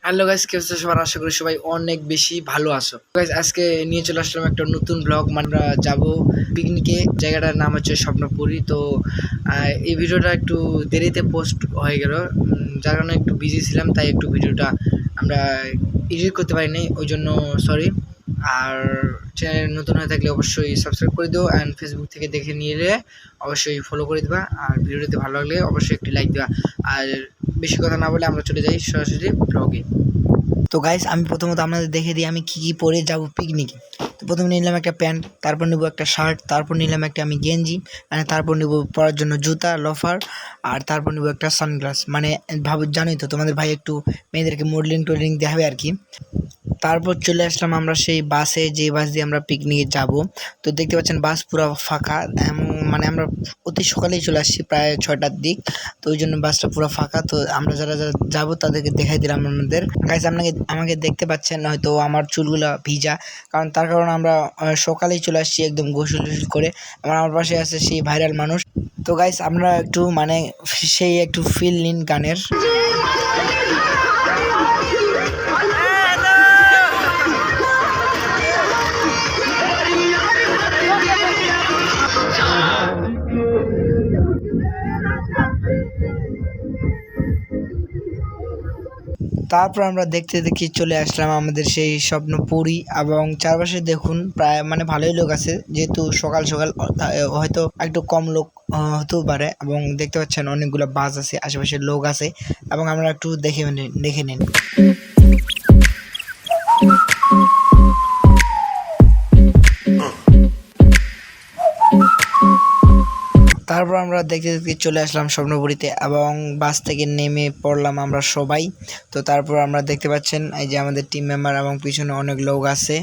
Hello guys, কি অবস্থা সবার? আশা করি সবাই অনেক বেশি ভালো আছো গাইস। আজকে নিয়ে চলে আসলাম একটা নতুন ব্লগ। আমরা যাব পিকনিকে। জায়গাটার নাম হচ্ছে স্বপ্নপুরী। তো এই ভিডিওটা একটু দেরিতে পোস্ট হয়ে গেল, যার কারণে একটু বিজি ছিলাম, তাই একটু ভিডিওটা আমরা এডিট করতে পারিনি, ওই জন্য সরি। আর চ্যানেল নতুন হয়ে থাকলে অবশ্যই সাবস্ক্রাইব করে দিও, অ্যান্ড ফেসবুক থেকে দেখে নিলে অবশ্যই ফলো করে দিবা। আর ভিডিওতে ভালো লাগলে অবশ্যই একটি লাইক দিবা। আর বেশি কথা না বলে আমরা চলে যাই সরাসরি ব্লগে। তো গাইস, আমি প্রথমত আপনাদের দেখে দিই আমি কি পরে যাব পিকনিকে। তো প্রথমে নিলাম একটা প্যান্ট, তারপর নেব একটা শার্ট, তারপর নিলাম একটা আমি গেঞ্জি, মানে তারপর নেব পরার জন্য জুতা, লোফার, আর তারপর নেব একটা সানগ্লাস। মানে জানোই তো তোমাদের ভাই একটু মেয়েদেরকে মডেলিং দেখাবে আর কি। তারপর চলে আসলাম আমরা সেই বাসে, যে বাস দিয়ে আমরা পিকনিকে যাব। তো দেখতে পাচ্ছেন বাস পুরো ফাঁকা, মানে আমরা অতি সকালেই চলে আসছি, প্রায় 6টার দিক। তো ওই জন্য বাসটা পুরো ফাঁকা। তো আমরা যারা যারা যাবো তাদেরকে দেখাই দিলাম আমাদের। গাইস, আমাকে দেখতে পাচ্ছেন হয়তো আমার চুলগুলো ভিজা, কারণ তার কারণ আমরা সকালেই চলে আসছি একদম গোসল করে। আমার পাশে আছে সেই ভাইরাল মানুষ। তো গাইস, আমরা একটু মানে সেই একটু ফিল নিন গানের। তারপর আমরা দেখতে চলে আসলাম আমাদের সেই স্বপ্নপুরী, এবং চারপাশে দেখুন প্রায় মানে ভালোই লোক আছে, যেহেতু সকাল সকাল হয়তো একটু কম লোক হতেও পারে। এবং দেখতে পাচ্ছেন অনেকগুলো বাস আছে, আশেপাশে লোক আছে, এবং আমরা একটু দেখে নিন। তারপর আমরা দেখতে চলে আসলাম স্বপ্নপুরীতে, এবং বাস থেকে নেমে পড়লাম আমরা সবাই। তো তারপর আমরা দেখতে পাচ্ছেন এই যে আমাদের টিম মেম্বার, এবং পিছনে অনেক লোক আছে।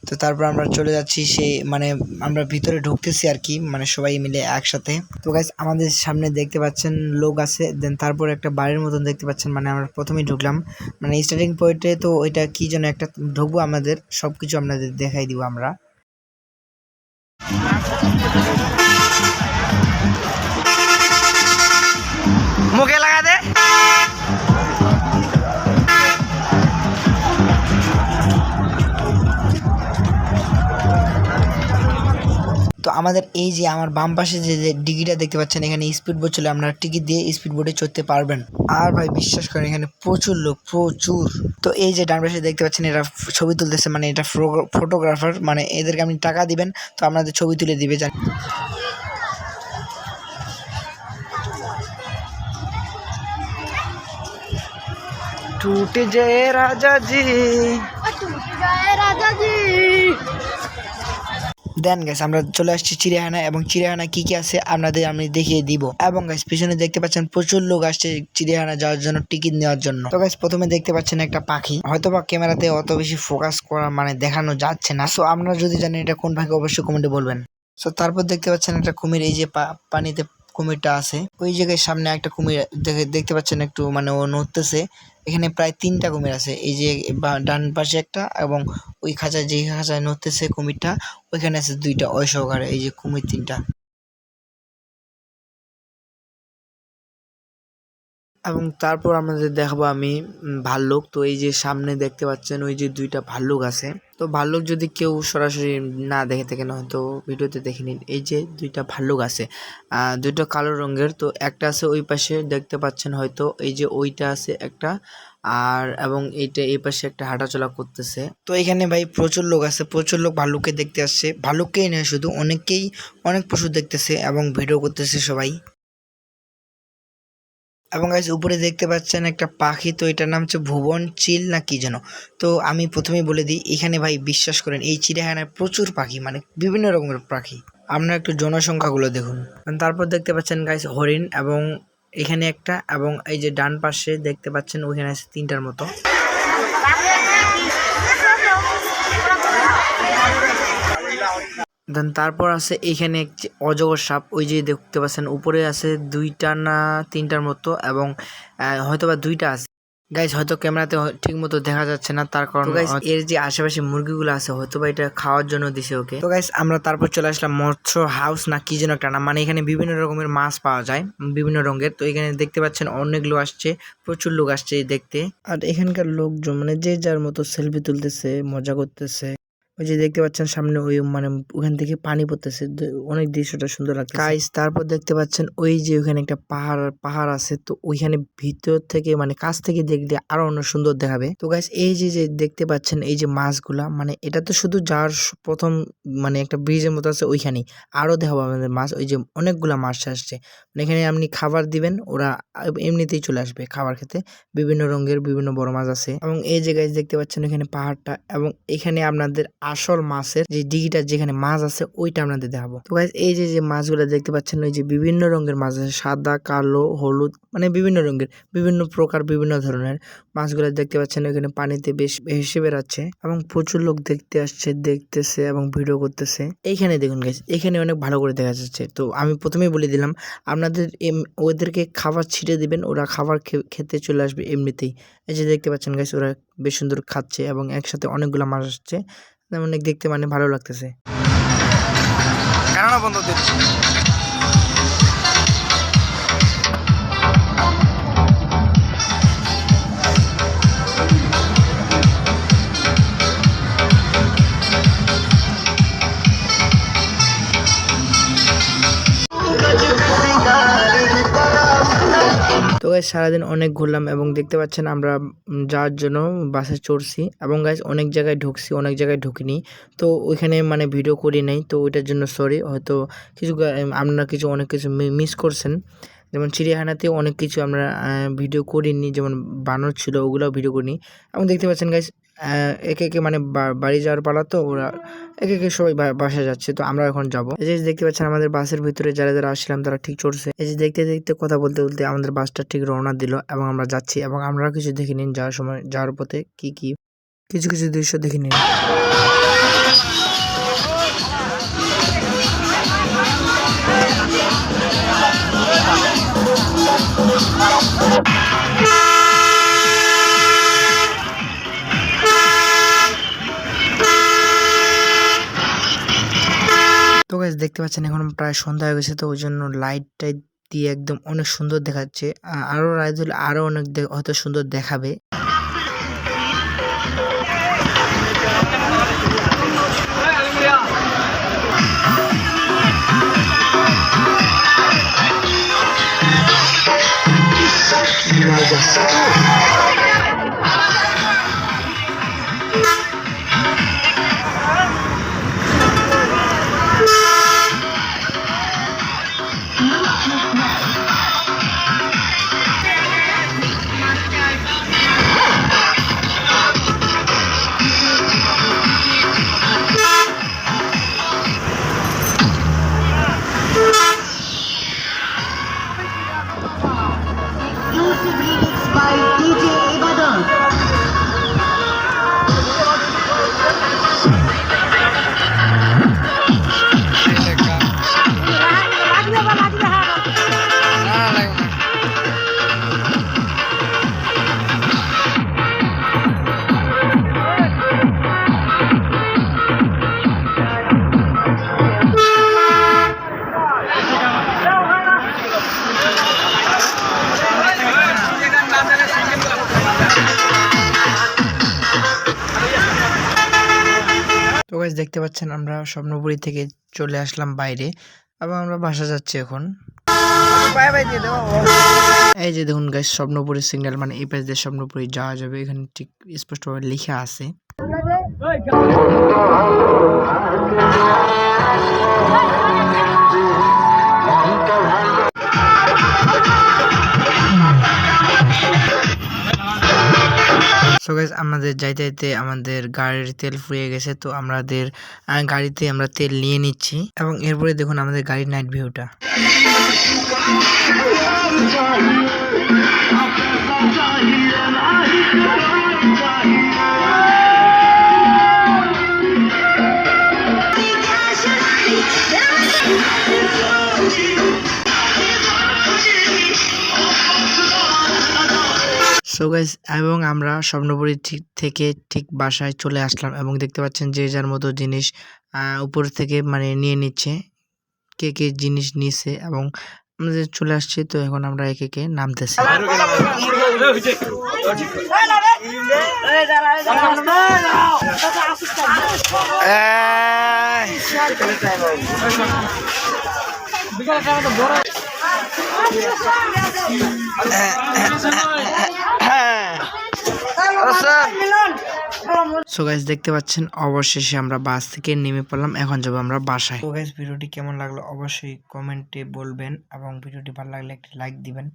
তো তারপর আমরা চলে যাচ্ছি সেই মানে আমরা ভিতরে ঢুকতেছি আর কি, মানে সবাই মিলে একসাথে। তো গাইস, আমাদের সামনে দেখতে পাচ্ছেন লোক আছে। দেন তারপর একটা বাড়ির মতন দেখতে পাচ্ছেন, মানে আমরা প্রথমেই ঢুকলাম মানে স্টার্টিং পয়েন্টে। তো ওইটা কি যেন একটা ঢুকবো, আমাদের সবকিছু আপনাদের দেখাই দিব আমরা। মুখে লাগা দে। তো আমাদের এই যে আমার বাম পাশে যে ডিগিটা দেখতে পাচ্ছেন, এখানে স্পিড বোট চলে, আপনারা টিকিট দিয়ে স্পিড বোটে চড়তে পারবেন। আর ভাই বিশ্বাস করেন, এখানে প্রচুর লোক, প্রচুর। তো এই যে ডান পাশে দেখতে পাচ্ছেন, এরা ছবি তুলতেছে, মানে এটা ফটোগ্রাফার, মানে এদেরকে আপনি টাকা দিবেন তো আপনাদের ছবি তুলে দিবে। टूट जाए राजा जी, দেন গাইস আমরা চলে আসছি চিড়িয়াখানা, এবং চিড়িয়াখানা কি কি আছে আপনাদের আমি দেখিয়ে দিব। এবং গাইস পিছনে দেখতে পাচ্ছেন প্রচুর লোক আসছে চিড়িয়াখানা যাওয়ার জন্য, টিকিট নেওয়ার জন্য। তো গাইস প্রথমে দেখতে পাচ্ছেন একটা পাখি, হয়তোবা ক্যামেরাতে অত বেশি ফোকাস করা মানে দেখানো যাচ্ছে না। সো আপনারা যদি জানেন এটা কোন পাখি, অবশ্যই কমেন্টে বলবেন। সো তারপর দেখতে পাচ্ছেন একটা কুমির, এই যে পানিতে কুমিরটা আছে, ওই জায়গায় সামনে একটা কুমির দেখতে পাচ্ছেন, একটু মানে ও নড়তেছে। এখানে প্রায় 3টা কুমির আছে, এই যে ডান পাশে একটা, এবং ওই খাঁচায় যে খাঁচায় নড়তেছে কুমিরটা, ওইখানে আছে 2টা, ওই সহকারে এই যে কুমির 3টা। এবং তারপর আমাদের দেখাবো আমি ভাল্লুক। তো এই যে সামনে দেখতে পাচ্ছেন ওই যে 2টা ভাল্লুক আছে। তো ভাল্লুক যদি কেউ সরাসরি না দেখে থাকেন, হয়তো ভিডিওতে দেখে নিন। এই যে 2টা ভাল্লুক আছে, 2টা কালো রঙের। তো একটা আছে ওই পাশে দেখতে পাচ্ছেন হয়তো, এই যে ওইটা আছে একটা, আর এবং এইটা এই পাশে একটা হাঁটাচলা করতেছে। তো এখানে ভাই প্রচুর লোক আছে, প্রচুর লোক ভাল্লুককে দেখতে আসছে। ভাল্লুককেই নয় শুধু, অনেক পশু দেখতেছে এবং ভিডিও করতেছে সবাই। এবং গাইস উপরে দেখতে পাচ্ছেন একটা পাখি, তো এটার নাম হচ্ছে ভুবন চিল না কি যেন। তো আমি প্রথমেই বলে দিই, এখানে ভাই বিশ্বাস করেন এই চিড়িয়াখানায় প্রচুর পাখি, মানে বিভিন্ন রকমের পাখি। আপনারা একটু জনসংখ্যাগুলো দেখুন। তারপর দেখতে পাচ্ছেন গাইস হরিণ, এবং এখানে একটা, এবং এই যে ডান পাশে দেখতে পাচ্ছেন ওইখানে আছে 3টার মতো। দেন তারপর আছে এইখানে একটি অজগর সাপ, ওই যে দেখতে পাচ্ছেন উপরে আছে 2টা না 3টার মতো, এবং হয়তোবা 2টা আছে। গাইস হয়তো ক্যামেরাতে ঠিক মতো দেখা যাচ্ছে না, তার কারণ গাইস এর যে আশেপাশে মুরগিগুলো আছে হয়তো বা এটা খাওয়ার জন্য দিছে ওকে। তো গাইস আমরা তারপর চলে আসলাম মৎস্য হাউস না কি যেন একটা নাম, মানে এখানে বিভিন্ন রকমের মাছ পাওয়া যায় বিভিন্ন রঙের। তো এখানে দেখতে পাচ্ছেন অনেক লোক আসছে, প্রচুর লোক আসছে দেখতে। আর এখানকার লোকজন মানে যে যার মতো সেলফি তুলতেছে, মজা করতেছে। ওই যে দেখতে পাচ্ছেন সামনে ওই মানে ওখান থেকে পানি পড়তেছে, অনেক দৃশ্যটা সুন্দর লাগছে গাইস। তারপর দেখতে পাচ্ছেন ওই যে ওখানে একটা পাহাড় আছে, তো ওইখানে ভিতর থেকে মানে কাছ থেকে দেখলে আরো অনেক সুন্দর দেখাবে। তো গাইস এই যে যে দেখতে পাচ্ছেন এই যে মাছগুলা, মানে এটা তো শুধু যার প্রথম মানে একটা ব্রিজের মতো আছে ওইখানেই, আরো দেখাবো আমাদের মাছ। ওই যে অনেকগুলা মাছ আসছে, মানে এখানে আপনি খাবার দিবেন ওরা এমনিতেই চলে আসবে খাবার খেতে। বিভিন্ন রঙের বিভিন্ন বড় মাছ আছে। এবং এই যে গাইস দেখতে পাচ্ছেন এখানে পাহাড়টা, এবং এখানে আপনাদের আসল মাছের যে ডিগিটা যেখানে মাছ আছে ওইটা আপনাদের দেখাবো। তো গাইস এই যে যে মাছগুলো দেখতে পাচ্ছেন ওই যে বিভিন্ন রঙের মাছ আছে, সাদা, কালো, হলুদ, মানে বিভিন্ন রঙের, বিভিন্ন প্রকার, বিভিন্ন ধরনের মাছগুলো দেখতে পাচ্ছেন ওইখানে পানিতে বেশ ভেসে বেড়াচ্ছে। এবং প্রচুর লোক দেখতে আসছে, দেখতেছে এবং ভিডিও করতেছে। এইখানে দেখুন গাইস, এখানে অনেক ভালো করে দেখা যাচ্ছে। তো আমি প্রথমেই বলে দিলাম আপনাদের ওদেরকে খাবার ছিটে দিবেন, ওরা খাবার খেতে চলে আসবে এমনিতেই। এই যে দেখতে পাচ্ছেন গাইস ওরা বেশ সুন্দর খাচ্ছে এবং একসাথে অনেকগুলো মাছ আসছে, অনেক দেখতে মানে ভালো লাগতেছে। কেননা বন্ধ তো গাইস সারাদিন অনেক ঘুরলাম এবং দেখতে পাচ্ছেন আমরা যাওয়ার জন্য বাসে চড়ছি এবং গাইস অনেক জায়গায় ঢুকছি, অনেক জায়গায় ঢুকিনি। তো ওইখানে মানে ভিডিও করি নাই, তো ওইটার জন্য সরি। হয়তো কিছু আপনারা অনেক কিছু মিস করছেন, যেমন চিড়িয়াখানাতেও অনেক কিছু আমরা ভিডিও করিনি, যেমন বানর ছিল ওগুলোও ভিডিও করিনি। এবং দেখতে পাচ্ছেন গাইস একে একে মানে বাড়ি যাওয়ার পালা, তো ওরা একে একে সবাই বাসায় যাচ্ছে। তো আমরা এখন যাবো। এই যে দেখতে পাচ্ছেন আমাদের বাসের ভিতরে যারা যারা আসছিলাম তারা ঠিক চড়ছে। এই যে দেখতে দেখতে কথা বলতে বলতে আমাদের বাসটা ঠিক রওনা দিল এবং আমরা যাচ্ছি। এবং আমরা কিছু দেখে নিন যাওয়ার সময়, যাওয়ার পথে কি কি কিছু কিছু দৃশ্য দেখে নিন। তো গাইস দেখতে পাচ্ছেন এখন প্রায় সন্ধ্যা হয়ে গেছে, তো ওই জন্য লাইট টাইট দিয়ে একদম অনেক সুন্দর দেখাচ্ছে। আরো রাইড হলে আরো অনেক হয়তো সুন্দর দেখাবে। Exclusive remix by DJ Ibadan. তো গাইস দেখতে পাচ্ছেন আমরা স্বপ্নপুরী থেকে চলে আসলাম বাইরে এবং আমরা বাসা যাচ্ছি এখন। এই যে দেখুন গাইস স্বপ্নপুরী সিগন্যাল, মানে এই পাশ দিয়ে স্বপ্নপুরী যাওয়া যাবে, এখানে ঠিক স্পষ্টভাবে লেখা আছে। সো গাইস আমাদের যাইতে যাইতে আমাদের গাড়ির তেল ফুরিয়ে গেছে, তো আমাদের গাড়িতে আমরা তেল নিয়ে নিচ্ছি। এবং এরপরে দেখুন আমাদের গাড়ির নাইট ভিউটা। সো গাইস, এবং আমরা স্বপ্নপুরী থেকে ঠিক বাসায় চলে আসলাম এবং দেখতে পাচ্ছেন যে যার মতো জিনিস উপর থেকে মানে নিয়ে নিচ্ছে, কে কে জিনিস নিছে এবং আমাদের চলে আসছে। তো এখন আমরা একে একে নামতেছি। সো গাইস, দেখতে পাচ্ছেন অবশেষে আমরা বাস থেকে নেমে পড়লাম, এখন যাবো আমরা বাসায়। তো গাইস, ভিডিওটি কেমন লাগলো অবশ্যই কমেন্টে বলবেন এবং ভিডিওটি ভালো লাগলে একটা লাইক দিবেন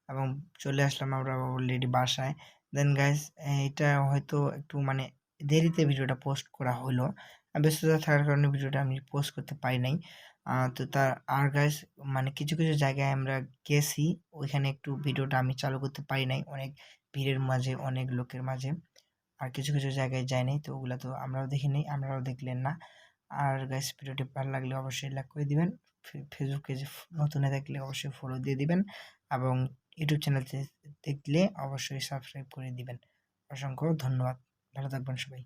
এবং চলে আসলাম আমরা অলরেডি বাসায়। দেন গাইস, এটা হয়তো একটু মানে দেরিতে ভিডিওটা পোস্ট করা হলো, ব্যস্ততা থাকার কারণে ভিডিওটা আমি পোস্ট করতে পারি নাই। তো তার আর গাইস, মানে কিছু কিছু জায়গায় আমরা গেছি, ওইখানে একটু ভিডিওটা আমি চালু করতে পারি নাই, অনেক ভিড়ের মাঝে, অনেক লোকের মাঝে। আর কিছু কিছু জায়গায় যায় নাই, তো ওগুলা তো আমরাও দেখি নাই, আমরাও দেখলেন না। আর গাইস, ভিডিওটি ভালো লাগলে অবশ্যই লাইক করে দিবেন, ফেসবুকে যে নতুন হয়ে থাকলে অবশ্যই ফলো দিয়ে দিবেন এবং ইউটিউব চ্যানেল দেখলে অবশ্যই সাবস্ক্রাইব করে দিবেন। অসংখ্য ধন্যবাদ, ভালো থাকবেন সবাই।